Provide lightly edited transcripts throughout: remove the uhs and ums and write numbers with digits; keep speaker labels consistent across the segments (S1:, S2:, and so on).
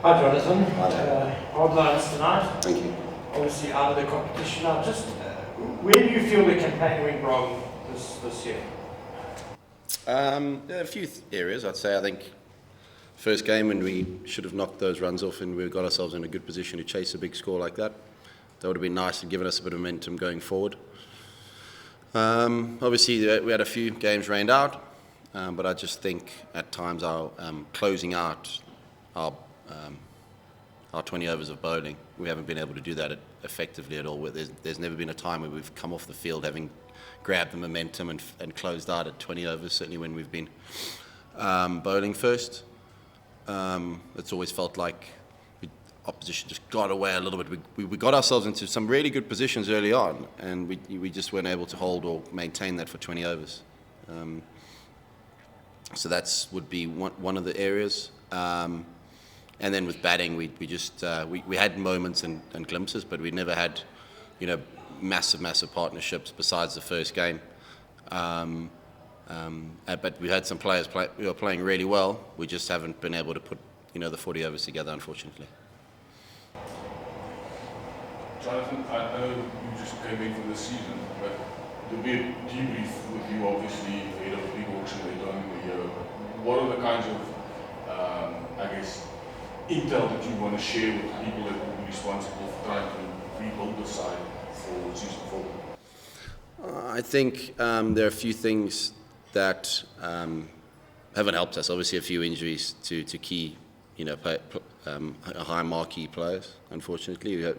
S1: Hi Jonathan.
S2: Hi there.
S1: Hard lines tonight.
S2: Thank you.
S1: Obviously out of the competition now. Just where do you feel the campaign went wrong this year?
S2: There are a few areas, I'd say. I think first game when we should have knocked those runs off and we got ourselves in a good position to chase a big score like that. That would have been nice and given us a bit of momentum going forward. Obviously, we had a few games rained out, but I just think at times our closing out our 20 overs of bowling, we haven't been able to do that effectively at all. There's never been a time where we've come off the field having grabbed the momentum and closed out at 20 overs, certainly when we've been bowling first. It's always felt like the opposition just got away a little bit. We got ourselves into some really good positions early on, and we just weren't able to hold or maintain that for 20 overs. So that would be one of the areas. And then with batting, we had moments and glimpses, but we never had, massive partnerships besides the first game. But we had some players who are playing really well. We just haven't been able to put, the 40 overs together, unfortunately.
S3: Jonathan, I know you just came in for this season, but there'll be a debrief with you, obviously, ahead of the big auction later on in the year. What are the kinds of, intel that you want to share with the people that will be responsible for trying to rebuild the side for season 4?
S2: I think there are a few things that haven't helped us. Obviously, a few injuries to key, high marquee players. Unfortunately, I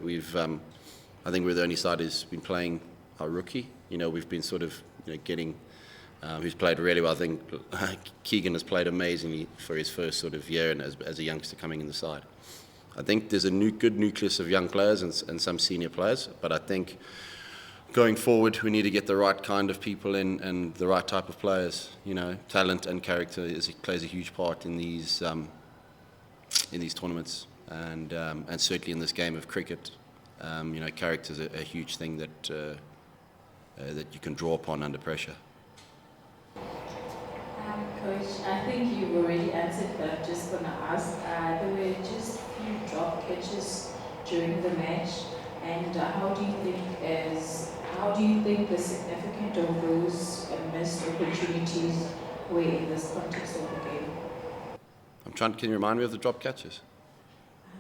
S2: think we're the only side who's been playing our rookie. We've been sort of, getting. Who's played really well. I think Keegan has played amazingly for his first sort of year and as a youngster coming in the side. I think there's a good nucleus of young players and some senior players, but I think going forward we need to get the right kind of people in and the right type of players. Talent and character plays a huge part in these tournaments and certainly in this game of cricket. Character is a huge thing that you can draw upon under pressure.
S4: Coach, I think you've already answered, but I'm just going to ask. There were just a few drop catches during the match, and how do you think the significance of those missed opportunities were in this context of the game?
S2: Can you remind me of the drop catches?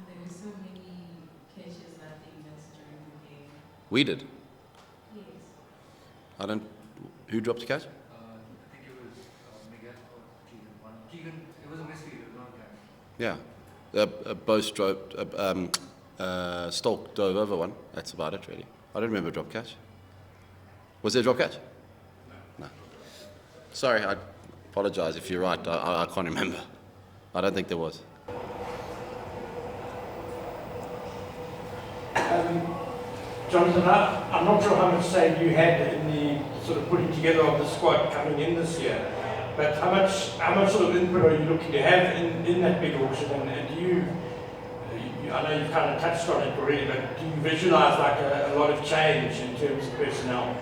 S4: There were so many catches that they missed during the game.
S2: We did?
S4: Yes.
S2: Who dropped the catch?
S5: It was a misfield, it was not a catch.
S2: Yeah, both drove. Stolk dove over one. That's about it, really. I don't remember a drop catch. Was there a drop catch? No. Sorry, I apologise if you're right. I can't remember. I don't think there was.
S1: Jonathan, I'm not sure how much say you had in the sort of putting together of the squad coming in this year, but how much sort of input are you looking to have in that big auction? And do you, I know you've kind of touched on it already, but do you visualise like a lot of change in terms of personnel?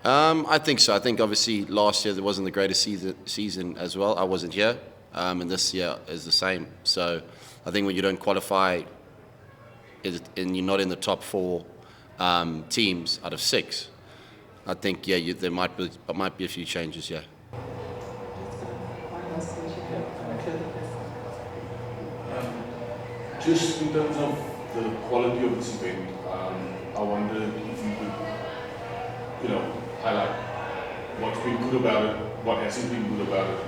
S2: I think so. I think obviously last year there wasn't the greatest season as well. I wasn't here, and this year is the same. So I think when you don't qualify and you're not in the top 4 teams out of 6, I think there might be a few changes. Yeah.
S3: Just in terms of the quality of this event, I wonder if you could, highlight what's been good about it, what hasn't been good about it,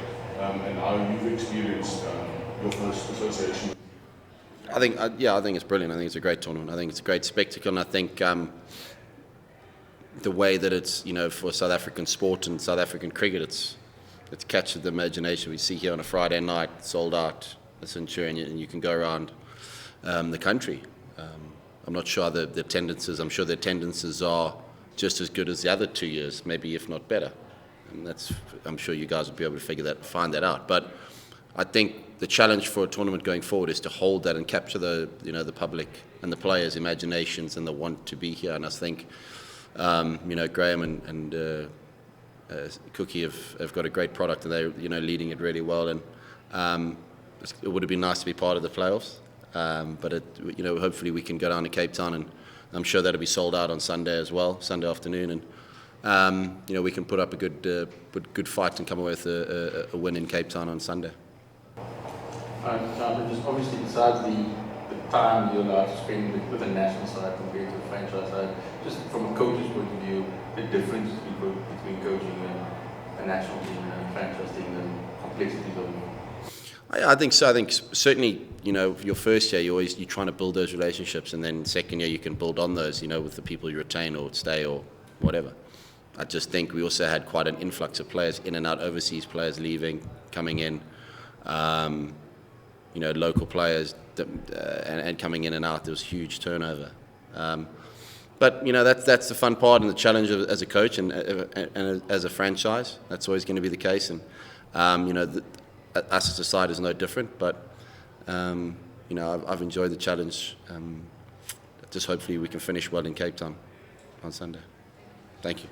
S3: and how you've experienced your first association.
S2: I think it's brilliant. I think it's a great tournament. I think it's a great spectacle, and I think the way that it's, for South African sport and South African cricket, it's captured the imagination. We see here on a Friday night, sold out, a Centurion, and you can go around the country. I'm not sure the attendances. I'm sure the attendances are just as good as the other 2 years, maybe if not better. And I'm sure you guys will be able to find that out. But I think the challenge for a tournament going forward is to hold that and capture the public and the players' imaginations and the want to be here. And I think Graham and Cookie have got a great product, and they're leading it really well. And it would have been nice to be part of the playoffs. But hopefully we can go down to Cape Town, and I'm sure that'll be sold out on Sunday as well, Sunday afternoon, and we can put up a good fight and come away with a win in Cape Town on Sunday.
S6: Jonathan, just obviously besides the time you're allowed to spend with the national side compared to the franchise side, just from a coach's point of view, the difference between coaching a national team and a franchise team, the complexities of it.
S2: I think so. I think certainly, your first year you're trying to build those relationships, and then second year you can build on those, with the people you retain or stay or whatever. I just think we also had quite an influx of players in and out, overseas players leaving, coming in, local players and coming in and out. There was huge turnover. But that's the fun part and the challenge as a coach and as a franchise. That's always going to be the case, and us as a side is no different. But I've enjoyed the challenge. Just hopefully we can finish well in Cape Town on Sunday. Thank you.